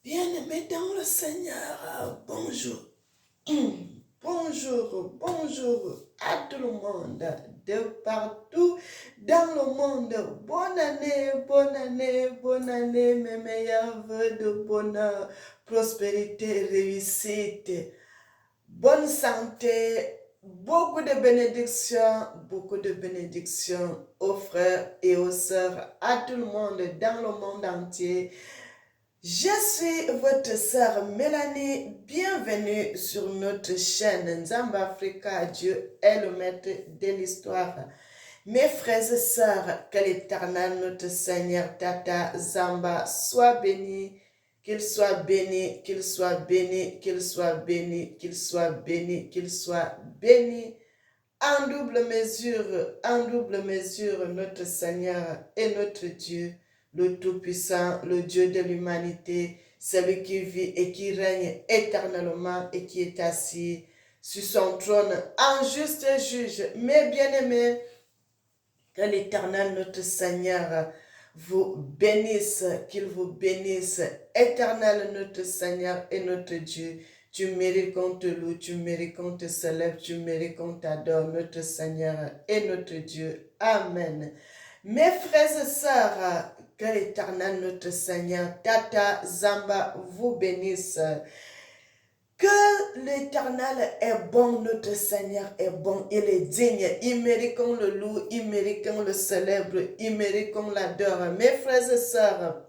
Bien-aimés dans le Seigneur, bonjour. Bonjour à tout le monde, de partout dans le monde. Bonne année, mes meilleurs vœux de bonheur, prospérité, réussite, bonne santé, beaucoup de bénédictions aux frères et aux sœurs, à tout le monde dans le monde entier. Je suis votre sœur Mélanie, bienvenue sur notre chaîne Nzamba Africa, Dieu est le maître de l'histoire. Mes frères et sœurs, que l'Éternel, notre Seigneur Tata Zamba, soit béni, qu'il soit béni, qu'il soit béni, qu'il soit béni, qu'il soit béni, qu'il soit béni. En double mesure, notre Seigneur et notre Dieu, le Tout-Puissant, le Dieu de l'humanité, celui qui vit et qui règne éternellement et qui est assis sur son trône en juste juge. Mes bien-aimés, que l'Éternel, notre Seigneur, vous bénisse, qu'il vous bénisse. Éternel, notre Seigneur et notre Dieu, tu mérites qu'on te loue, tu mérites qu'on te célèbre, tu mérites qu'on t'adore, notre Seigneur et notre Dieu. Amen. Mes frères et sœurs, que l'Éternel, notre Seigneur, Tata Zamba, vous bénisse. Que l'Éternel est bon, notre Seigneur est bon, il est digne, il mérite qu'on le loue, il mérite qu'on le célèbre, il mérite qu'on l'adore. Mes frères et sœurs,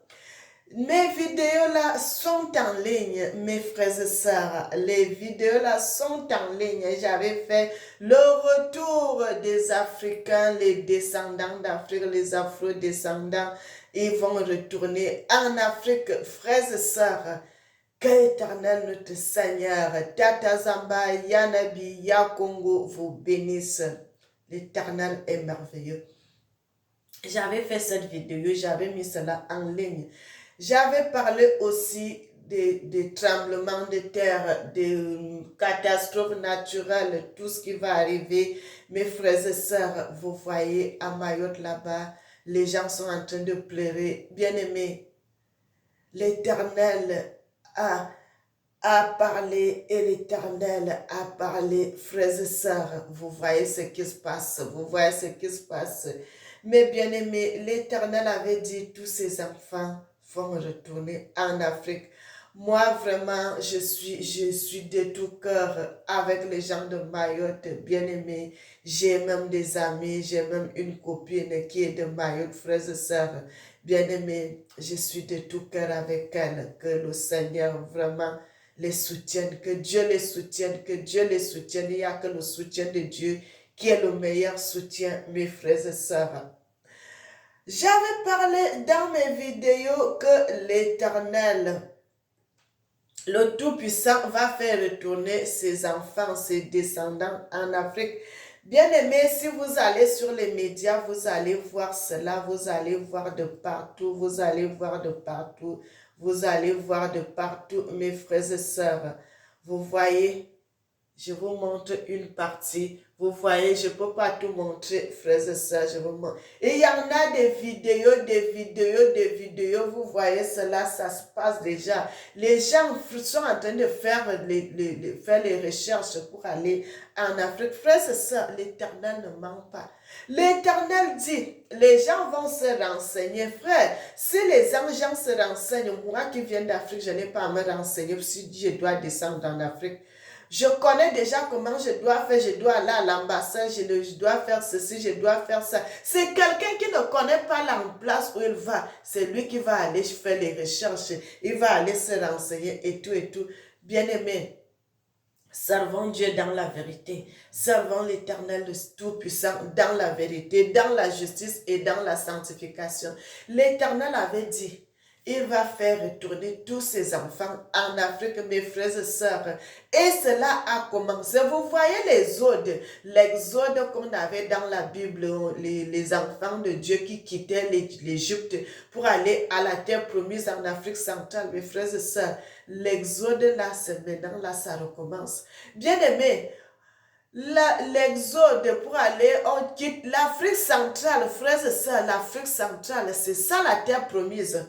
mes vidéos là sont en ligne, mes frères et sœurs, les vidéos là sont en ligne. J'avais fait le retour des Africains, les descendants d'Afrique, les afro-descendants, ils vont retourner en Afrique, frères et sœurs. Que l'Éternel, notre Seigneur, Tata Zamba, Yanabi, Yakongo vous bénisse. L'Éternel est merveilleux. J'avais fait cette vidéo, j'avais mis cela en ligne. J'avais parlé aussi des tremblements de terre, des catastrophes naturelles, tout ce qui va arriver. Mes frères et sœurs, vous voyez à Mayotte là-bas, les gens sont en train de pleurer. Bien-aimés, l'Éternel a parlé et l'Éternel a parlé, frères et sœurs. Vous voyez ce qui se passe, vous voyez ce qui se passe. Mes bien-aimés, l'Éternel avait dit tous ses enfants vont retourner en Afrique. Moi, vraiment, je suis de tout cœur avec les gens de Mayotte, bien-aimés. J'ai même des amis, j'ai même une copine qui est de Mayotte, frères et sœurs. Bien-aimés, je suis de tout cœur avec elle. Que le Seigneur vraiment les soutienne, que Dieu les soutienne, que Dieu les soutienne. Il n'y a que le soutien de Dieu qui est le meilleur soutien, mes frères et sœurs. J'avais parlé dans mes vidéos que l'Éternel, le Tout-Puissant, va faire retourner ses enfants, ses descendants en Afrique. Bien-aimés, si vous allez sur les médias, vous allez voir cela, vous allez voir de partout, vous allez voir de partout, vous allez voir de partout, mes frères et sœurs. Vous voyez, je vous montre une partie. Vous voyez, je ne peux pas tout montrer, frères et sœurs, je vous montre. Et il y en a des vidéos, vous voyez cela, ça se passe déjà. Les gens sont en train de faire les recherches pour aller en Afrique. Frères et sœurs, l'Éternel ne ment pas. L'Éternel dit, les gens vont se renseigner. Frère, si les gens se renseignent, moi qui viens d'Afrique, je n'ai pas à me renseigner si je dois descendre en Afrique. Je connais déjà comment je dois faire, je dois aller à l'ambassade, je dois faire ceci, je dois faire ça. C'est quelqu'un qui ne connaît pas la place où il va. C'est lui qui va aller faire les recherches, il va aller se renseigner et tout et tout. Bien-aimé, servons Dieu dans la vérité. Servons l'Éternel, le Tout-Puissant dans la vérité, dans la justice et dans la sanctification. L'Éternel avait dit, il va faire retourner tous ses enfants en Afrique, mes frères et sœurs. Et cela a commencé. Vous voyez l'exode qu'on avait dans la Bible, les enfants de Dieu qui quittaient l'Égypte pour aller à la terre promise en Afrique centrale, mes frères et sœurs. L'exode là, c'est maintenant, là, ça recommence. Bien-aimés, l'exode pour aller, on quitte l'Afrique centrale, frères et sœurs, l'Afrique centrale, c'est ça la terre promise.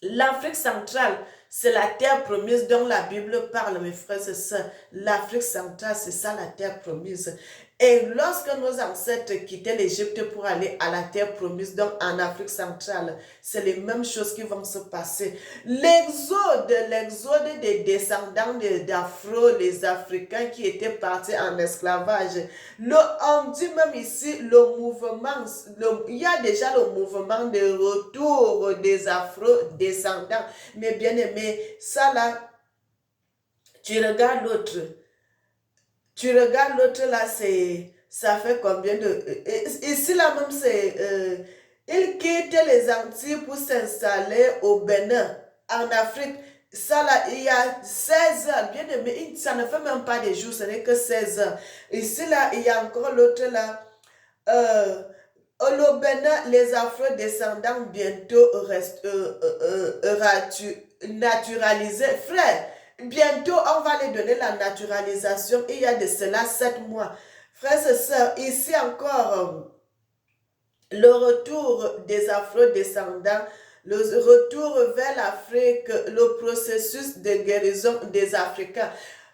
L'Afrique centrale, c'est la terre promise dont la Bible parle, mes frères et sœurs. L'Afrique centrale, c'est ça la terre promise. Et lorsque nos ancêtres quittaient l'Égypte pour aller à la terre promise, donc en Afrique centrale, c'est les mêmes choses qui vont se passer. L'exode des descendants d'Afro, les Africains qui étaient partis en esclavage. On dit même ici le mouvement, il y a déjà le mouvement de retour des Afro-descendants. Mais bien aimé, ça là, tu regardes l'autre. Tu regardes l'autre là, ça fait combien de... Ici là même, il quitte les Antilles pour s'installer au Bénin, en Afrique. Ça là, il y a 16 heures, bien aimé, ça ne fait même pas des jours, ce n'est que 16 heures. Ici là, il y a encore l'autre là. Au Bénin, les afro-descendants bientôt naturalisés. Frère, bientôt on va les donner la naturalisation. Il y a de cela 7 mois. Frères et sœurs, ici encore, le retour des afro-descendants, le retour vers l'Afrique, le processus de guérison des Africains.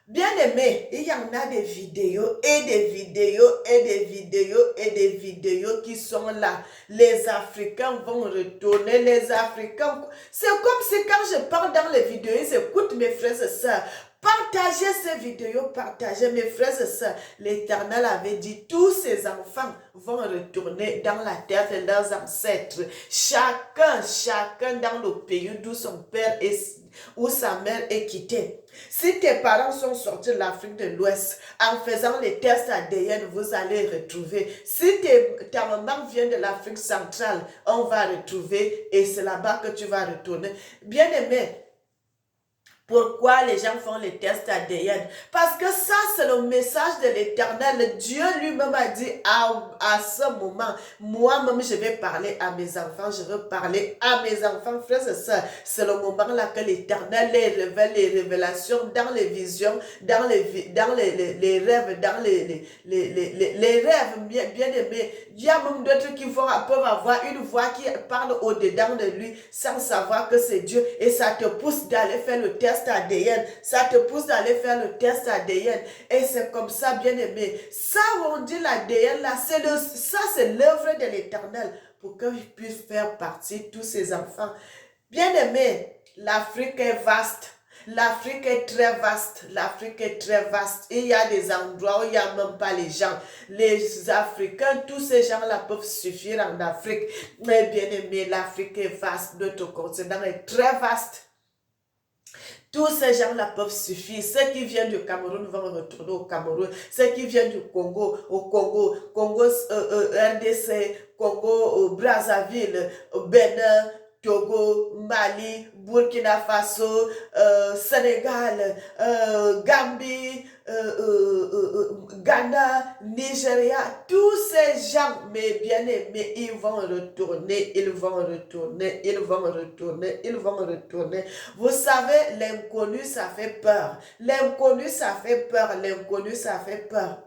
Bien aimé, il y en a des vidéos et des vidéos et des vidéos et des vidéos qui sont là. Les Africains vont retourner, les Africains... C'est comme si quand je parle dans les vidéos, ils écoutent mes frères et sœurs. Partagez ces vidéos, partagez mes frères et sœurs. L'Éternel avait dit, tous ces enfants vont retourner dans la terre de leurs ancêtres. Chacun dans le pays d'où son père ou sa mère est quitté. Si tes parents sont sortis de l'Afrique de l'Ouest en faisant les tests ADN, vous allez retrouver. Si ta maman vient de l'Afrique centrale, on va retrouver et c'est là-bas que tu vas retourner. Bien aimé, pourquoi les gens font les tests ADN? Parce que ça, c'est le message de l'Éternel. Dieu lui-même a dit à ce moment, moi-même, je vais parler à mes enfants, je veux parler à mes enfants, frères et sœurs. C'est le moment là que l'Éternel les révèle, les révélations dans les visions, dans les rêves, dans les rêves bien aimés. Il y a même d'autres qui peuvent avoir une voix qui parle au-dedans de lui sans savoir que c'est Dieu et ça te pousse d'aller faire le test ADN, ça te pousse d'aller faire le test ADN et c'est comme ça, bien aimé. Ça, on dit l'ADN là, ça c'est l'œuvre de l'Éternel pour qu'il puisse faire partie de tous ses enfants. Bien aimé, l'Afrique est vaste. L'Afrique est très vaste, l'Afrique est très vaste. Il y a des endroits où il n'y a même pas les gens. Les Africains, tous ces gens-là peuvent suffire en Afrique. Mais bien aimé, l'Afrique est vaste, notre continent est très vaste. Tous ces gens-là peuvent suffire. Ceux qui viennent du Cameroun vont retourner au Cameroun. Ceux qui viennent du Congo, au Congo, RDC, Congo, Brazzaville, Bénin, Togo, Mali, Burkina Faso, Sénégal, Gambie, Ghana, Nigeria, tous ces gens, mes bien-aimés, ils vont retourner, ils vont retourner, ils vont retourner, ils vont retourner. Vous savez, l'inconnu, ça fait peur. L'inconnu, ça fait peur. L'inconnu, ça fait peur.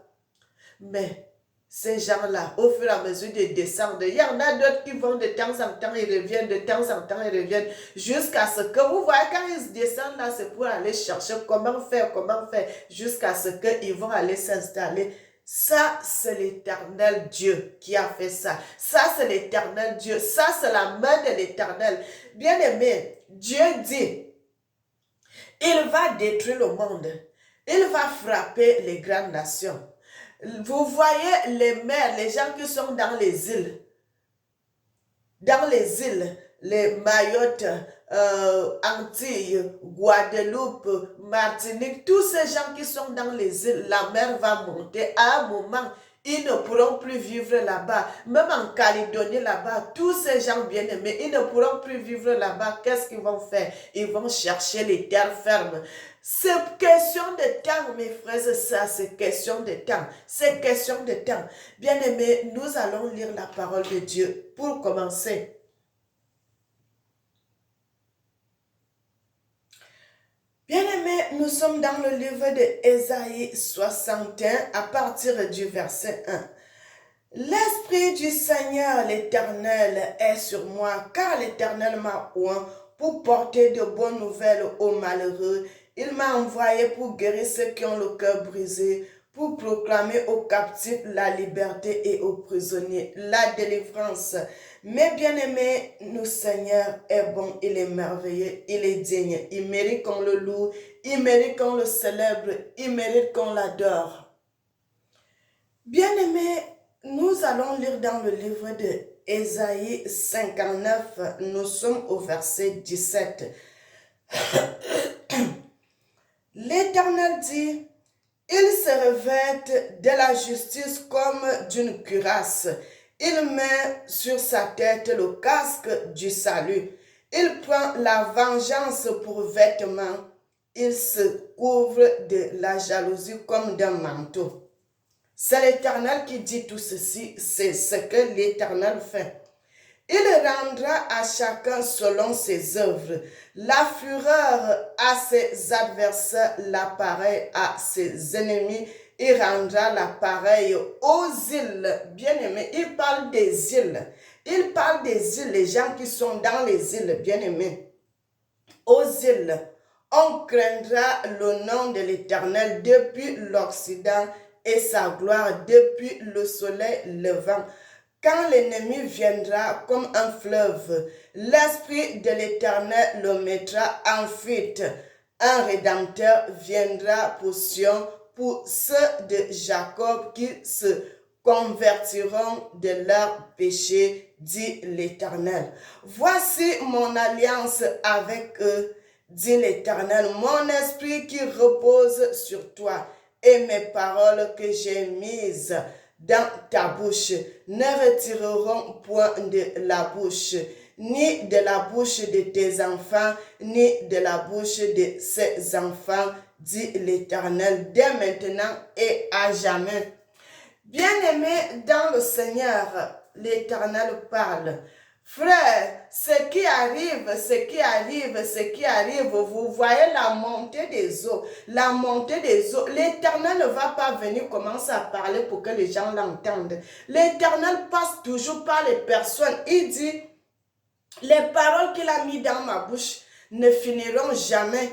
Mais ces gens-là, au fur et à mesure de descendre, il y en a d'autres qui vont de temps en temps, ils reviennent, de temps en temps, ils reviennent, jusqu'à ce que, vous voyez, quand ils descendent là, c'est pour aller chercher comment faire, jusqu'à ce qu'ils vont aller s'installer. Ça, c'est l'Éternel Dieu qui a fait ça. Ça, c'est l'Éternel Dieu. Ça, c'est la main de l'Éternel. Bien aimé, Dieu dit, il va détruire le monde. Il va frapper les grandes nations. Vous voyez les mers, les gens qui sont dans les îles. Dans les îles, les Mayotte, Antilles, Guadeloupe, Martinique, tous ces gens qui sont dans les îles, la mer va monter. À un moment, ils ne pourront plus vivre là-bas. Même en Calédonie, là-bas, tous ces gens bien-aimés, ils ne pourront plus vivre là-bas. Qu'est-ce qu'ils vont faire? Ils vont chercher les terres fermes. C'est question de temps, mes frères et sœurs, c'est question de temps. C'est question de temps. Bien-aimés, nous allons lire la parole de Dieu pour commencer. Bien-aimés, nous sommes dans le livre de Ésaïe 61 à partir du verset 1. L'Esprit du Seigneur l'Éternel est sur moi, car l'Éternel m'a oint pour porter de bonnes nouvelles aux malheureux. Il m'a envoyé pour guérir ceux qui ont le cœur brisé, pour proclamer aux captifs la liberté et aux prisonniers la délivrance. Mais bien-aimé, nous Seigneur est bon, il est merveilleux, il est digne. Il mérite qu'on le loue, il mérite qu'on le célèbre, il mérite qu'on l'adore. Bien-aimé, nous allons lire dans le livre de Ésaïe 59, nous sommes au verset 17. L'Éternel dit, il se revête de la justice comme d'une cuirasse. Il met sur sa tête le casque du salut. Il prend la vengeance pour vêtement. Il se couvre de la jalousie comme d'un manteau. C'est l'Éternel qui dit tout ceci, c'est ce que l'Éternel fait. Il rendra à chacun selon ses œuvres. La fureur à ses adversaires, l'appareil à ses ennemis. Il rendra l'appareil aux îles. Bien-aimés, il parle des îles. Il parle des îles, les gens qui sont dans les îles, bien-aimés. Aux îles, on craindra le nom de l'Éternel depuis l'Occident et sa gloire depuis le soleil levant. Quand l'ennemi viendra comme un fleuve, l'Esprit de l'Éternel le mettra en fuite. Un Rédempteur viendra pour Sion, pour ceux de Jacob qui se convertiront de leurs péchés, dit l'Éternel. Voici mon alliance avec eux, dit l'Éternel, mon esprit qui repose sur toi et mes paroles que j'ai mises dans ta bouche ne retireront point de la bouche, ni de la bouche de tes enfants, ni de la bouche de ses enfants, dit l'Éternel, dès maintenant et à jamais. Bien-aimé dans le Seigneur, l'Éternel parle. Frère, ce qui arrive, vous voyez la montée des eaux, l'Éternel ne va pas venir commencer à parler pour que les gens l'entendent. L'Éternel passe toujours par les personnes. Il dit, les paroles qu'il a mis dans ma bouche ne finiront jamais.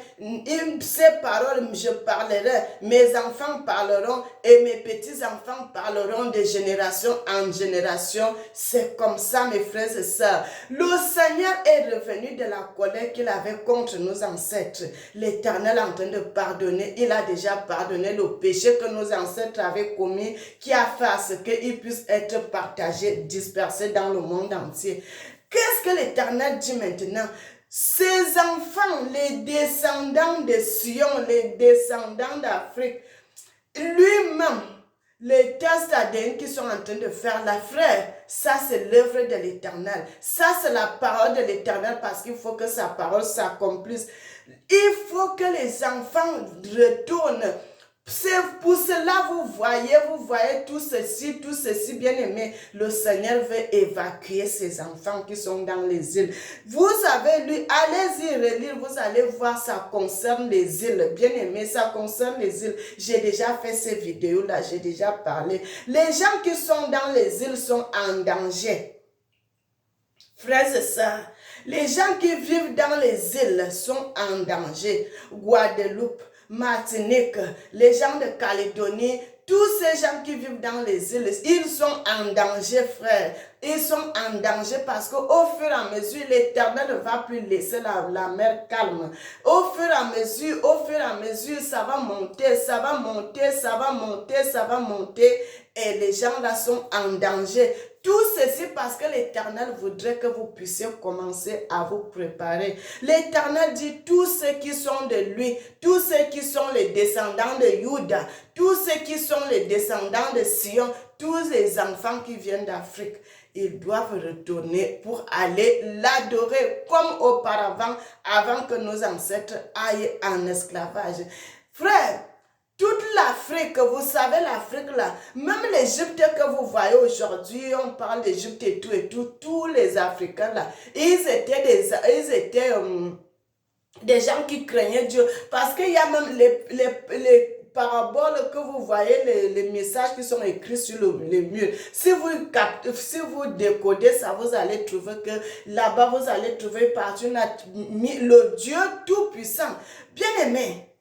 Ces paroles, je parlerai, mes enfants parleront et mes petits-enfants parleront de génération en génération. C'est comme ça, mes frères et sœurs. Le Seigneur est revenu de la colère qu'il avait contre nos ancêtres. L'Éternel est en train de pardonner. Il a déjà pardonné le péché que nos ancêtres avaient commis, qui a fait à ce qu'il puisse être partagé, dispersé dans le monde entier. Qu'est-ce que l'Éternel dit maintenant? Ces enfants, les descendants de Sion, les descendants d'Afrique, lui-même, les testadins qui sont en train de faire la frère, ça c'est l'œuvre de l'Éternel. Ça c'est la parole de l'Éternel parce qu'il faut que sa parole s'accomplisse. Il faut que les enfants retournent. C'est pour cela, vous voyez tout ceci, bien aimé. Le Seigneur veut évacuer ses enfants qui sont dans les îles. Vous avez lu, allez-y relire, vous allez voir, ça concerne les îles. Bien aimé, ça concerne les îles. J'ai déjà fait ces vidéos-là, j'ai déjà parlé. Les gens qui sont dans les îles sont en danger. Frères et sœurs, les gens qui vivent dans les îles sont en danger. Guadeloupe, Martinique, les gens de Calédonie, tous ces gens qui vivent dans les îles, ils sont en danger, frère. Ils sont en danger parce qu'au fur et à mesure, l'Éternel ne va plus laisser la mer calme. Au fur et à mesure, ça va monter, ça va monter, ça va monter, ça va monter. Et les gens là sont en danger. Tout ceci parce que l'Éternel voudrait que vous puissiez commencer à vous préparer. L'Éternel dit tous ceux qui sont de lui, tous ceux qui sont les descendants de Juda, tous ceux qui sont les descendants de Sion, tous les enfants qui viennent d'Afrique, ils doivent retourner pour aller l'adorer comme auparavant, avant que nos ancêtres aillent en esclavage. Frère, toute l'Afrique, vous savez l'Afrique là, même l'Égypte que vous voyez aujourd'hui, on parle d'Égypte et tout, tous les Africains là, ils étaient des gens qui craignaient Dieu, parce qu'il y a même paraboles que vous voyez, les messages qui sont écrits sur les murs, si vous décodez ça, vous allez trouver que là-bas, vous allez trouver partout le Dieu Tout-Puissant. Bien-aimé,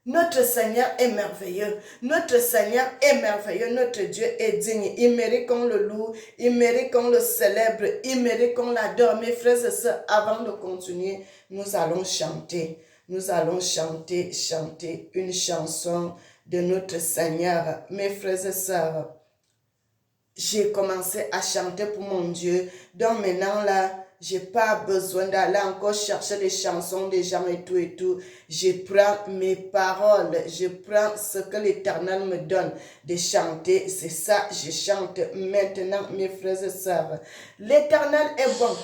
notre Seigneur est merveilleux. Notre Seigneur est merveilleux. Notre Dieu est digne. Il mérite qu'on le loue. Il mérite qu'on le célèbre. Il mérite qu'on l'adore. Mes frères et sœurs, avant de continuer, nous allons chanter. Nous allons chanter une chanson de notre Seigneur. Mes frères et sœurs, j'ai commencé à chanter pour mon Dieu. Donc maintenant là, j'ai pas besoin d'aller encore chercher les chansons des gens et tout. Je prends mes paroles, je prends ce que l'Éternel me donne de chanter. C'est ça, je chante maintenant, mes frères et sœurs. L'Éternel est bon.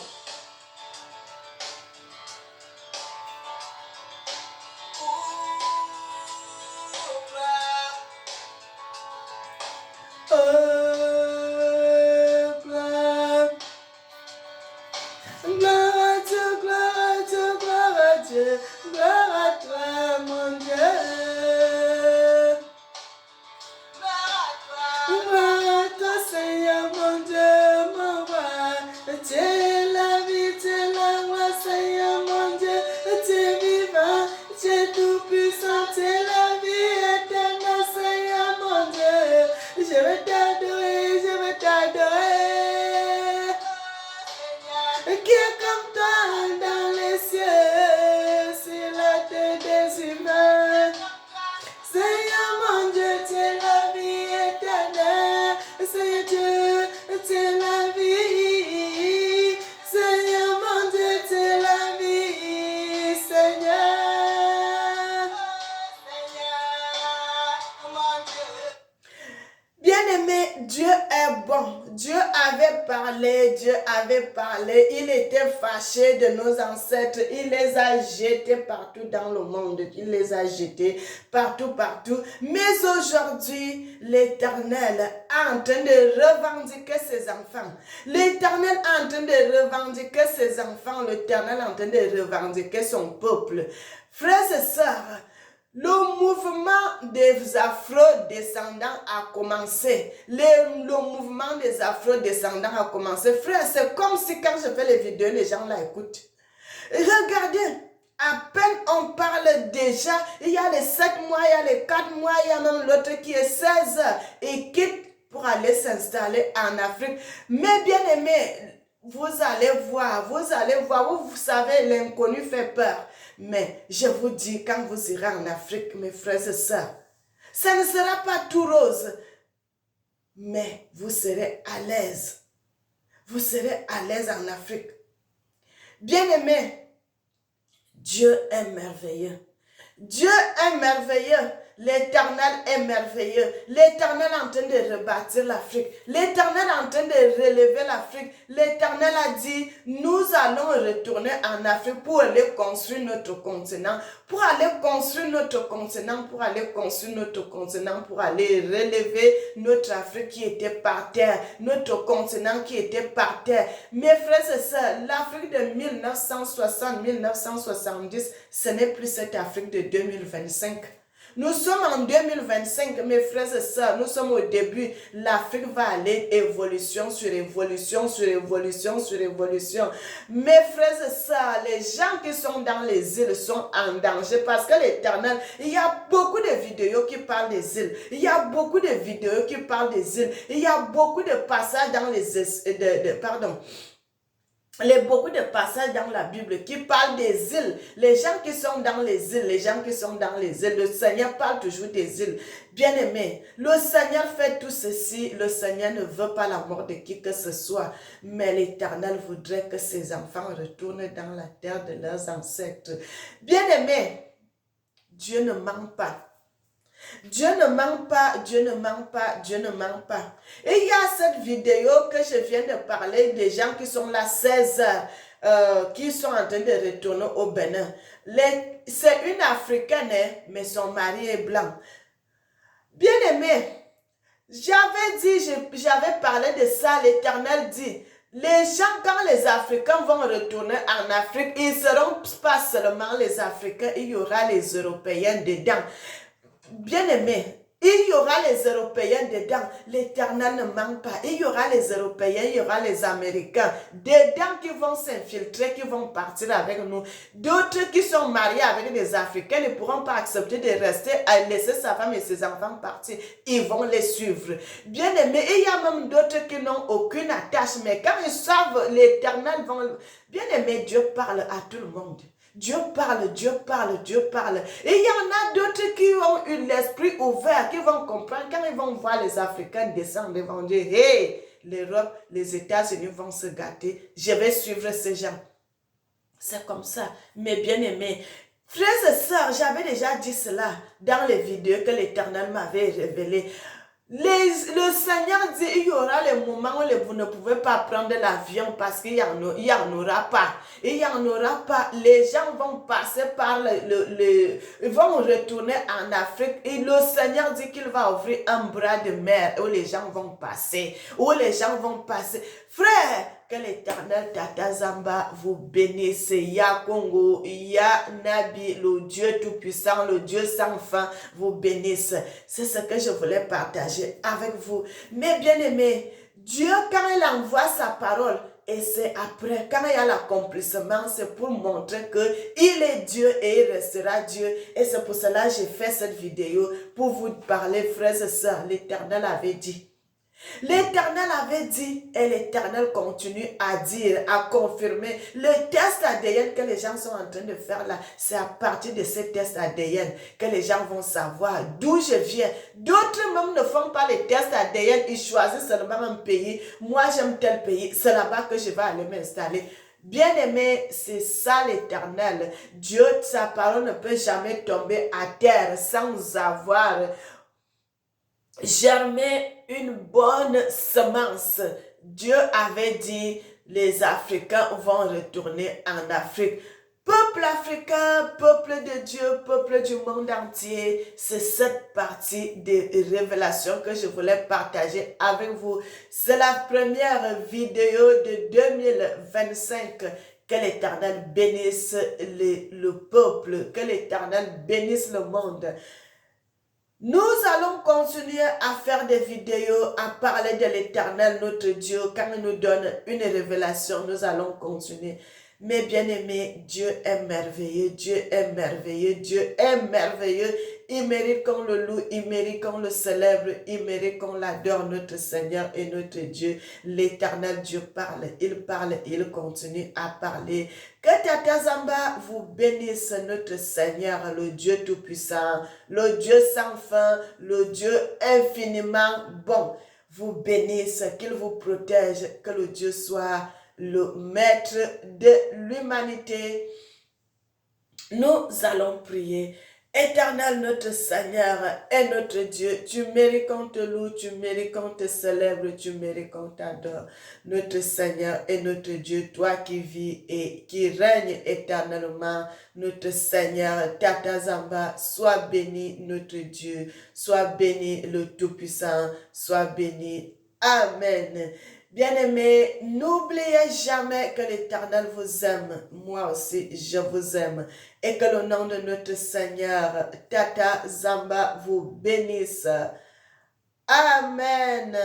Il était fâché de nos ancêtres, il les a jetés partout dans le monde, il les a jetés partout. Mais aujourd'hui, l'Éternel est en train de revendiquer ses enfants. L'Éternel est en train de revendiquer ses enfants, l'Éternel est en train de revendiquer son peuple. Frères et sœurs, le mouvement des afro-descendants a commencé. Le mouvement des afro-descendants a commencé. Frère, c'est comme si quand je fais les vidéos, les gens la écoutent. Regardez, à peine on parle déjà, il y a les 7 mois, il y a les 4 mois, il y a même l'autre qui est 16 heures et quitte pour aller s'installer en Afrique. Mais bien aimé, vous allez voir, vous savez, l'inconnu fait peur. Mais je vous dis, quand vous irez en Afrique, mes frères et sœurs, ça ne sera pas tout rose, mais vous serez à l'aise. Vous serez à l'aise en Afrique. Bien-aimés, Dieu est merveilleux. Dieu est merveilleux. L'Éternel est merveilleux. L'Éternel est en train de rebâtir l'Afrique. L'Éternel est en train de relever l'Afrique. L'Éternel a dit, nous allons retourner en Afrique pour aller construire notre continent. Pour aller construire notre continent, pour aller relever notre Afrique qui était par terre. Notre continent qui était par terre. Mes frères et sœurs, l'Afrique de 1960-1970, ce n'est plus cette Afrique de 2025. Nous sommes en 2025, mes frères et sœurs, nous sommes au début. L'Afrique va aller évolution sur évolution. Mes frères et sœurs, les gens qui sont dans les îles sont en danger parce que l'Éternel, il y a beaucoup de vidéos qui parlent des îles. Il y a beaucoup de passages dans beaucoup de passages dans la Bible qui parlent des îles. Les gens qui sont dans les îles, le Seigneur parle toujours des îles. Bien-aimés, le Seigneur fait tout ceci. Le Seigneur ne veut pas la mort de qui que ce soit. Mais l'Éternel voudrait que ses enfants retournent dans la terre de leurs ancêtres. Bien-aimés, Dieu ne ment pas. Dieu ne ment pas. Et il y a cette vidéo que je viens de parler des gens qui sont là 16 heures, qui sont en train de retourner au Bénin. C'est une Africaine, mais son mari est blanc. Bien aimé, j'avais parlé de ça, l'Éternel dit, les gens, quand les Africains vont retourner en Afrique, ils ne seront pas seulement les Africains, il y aura les Européens dedans. Bien-aimés, il y aura les Européens dedans. L'Éternel ne manque pas. Il y aura les Européens, il y aura les Américains dedans qui vont s'infiltrer, qui vont partir avec nous. D'autres qui sont mariés avec des Africains ne pourront pas accepter de rester, à laisser sa femme et ses enfants partir. Ils vont les suivre. Bien-aimés, il y a même d'autres qui n'ont aucune attache, mais quand ils savent l'Éternel vont... Bien-aimés, Dieu parle à tout le monde. Dieu parle, Dieu parle, Dieu parle. Et il y en a d'autres qui ont eu l'esprit ouvert, qui vont comprendre quand ils vont voir les Africains descendre, ils vont dire, hey, l'Europe, les États-Unis vont se gâter, je vais suivre ces gens. C'est comme ça. Mais bien aimés, frères et sœurs, j'avais déjà dit cela dans les vidéos que l'Éternel m'avait révélées. Le Seigneur dit, il y aura les moments où vous ne pouvez pas prendre l'avion parce qu'il n'y en aura pas. Il n'y en aura pas. Les gens vont passer par ils vont retourner en Afrique et le Seigneur dit qu'il va ouvrir un bras de mer où les gens vont passer. Où les gens vont passer. Frère, que l'Éternel Tata Zamba vous bénisse. Ya Congo, Ya Nabi, le Dieu Tout-Puissant, le Dieu sans fin vous bénisse. C'est ce que je voulais partager avec vous. Mais bien aimés, Dieu, quand il envoie sa parole, et c'est après, quand il y a l'accomplissement, c'est pour montrer qu'il est Dieu et il restera Dieu. Et c'est pour cela que j'ai fait cette vidéo, pour vous parler, frères et sœurs. L'Éternel avait dit. L'Éternel avait dit et l'Éternel continue à dire, à confirmer. Le test ADN que les gens sont en train de faire là, c'est à partir de ces tests ADN que les gens vont savoir d'où je viens. D'autres même ne font pas les tests ADN, ils choisissent seulement un pays. Moi j'aime tel pays, c'est là-bas que je vais aller m'installer. Bien-aimé, c'est ça l'Éternel. Dieu, sa parole ne peut jamais tomber à terre sans avoir germer une bonne semence. Dieu avait dit, les Africains vont retourner en Afrique. Peuple africain, peuple de Dieu, peuple du monde entier, c'est cette partie de révélation que je voulais partager avec vous. C'est la première vidéo de 2025. Que l'Éternel bénisse le peuple, que l'Éternel bénisse le monde. Nous allons continuer à faire des vidéos, à parler de l'Éternel, notre Dieu. Quand il nous donne une révélation, nous allons continuer. Mais bien aimé, Dieu est merveilleux, Dieu est merveilleux, Dieu est merveilleux. Il mérite qu'on le loue, il mérite qu'on le célèbre, il mérite qu'on l'adore, notre Seigneur et notre Dieu. L'Éternel Dieu parle, il continue à parler. Que Tata Zamba vous bénisse, notre Seigneur, le Dieu Tout-Puissant, le Dieu sans fin, le Dieu infiniment bon. Vous bénisse, qu'il vous protège, que le Dieu soit le maître de l'humanité. Nous allons prier. Éternel notre Seigneur et notre Dieu, tu mérites qu'on te loue, tu mérites qu'on te célèbre, tu mérites qu'on t'adore. Notre Seigneur et notre Dieu, toi qui vis et qui règnes éternellement, notre Seigneur, Tata Zamba, sois béni notre Dieu, sois béni le Tout-Puissant, sois béni. Amen. Bien-aimés, n'oubliez jamais que l'Éternel vous aime. Moi aussi, je vous aime. Et que le nom de notre Seigneur, Tata Zamba, vous bénisse. Amen.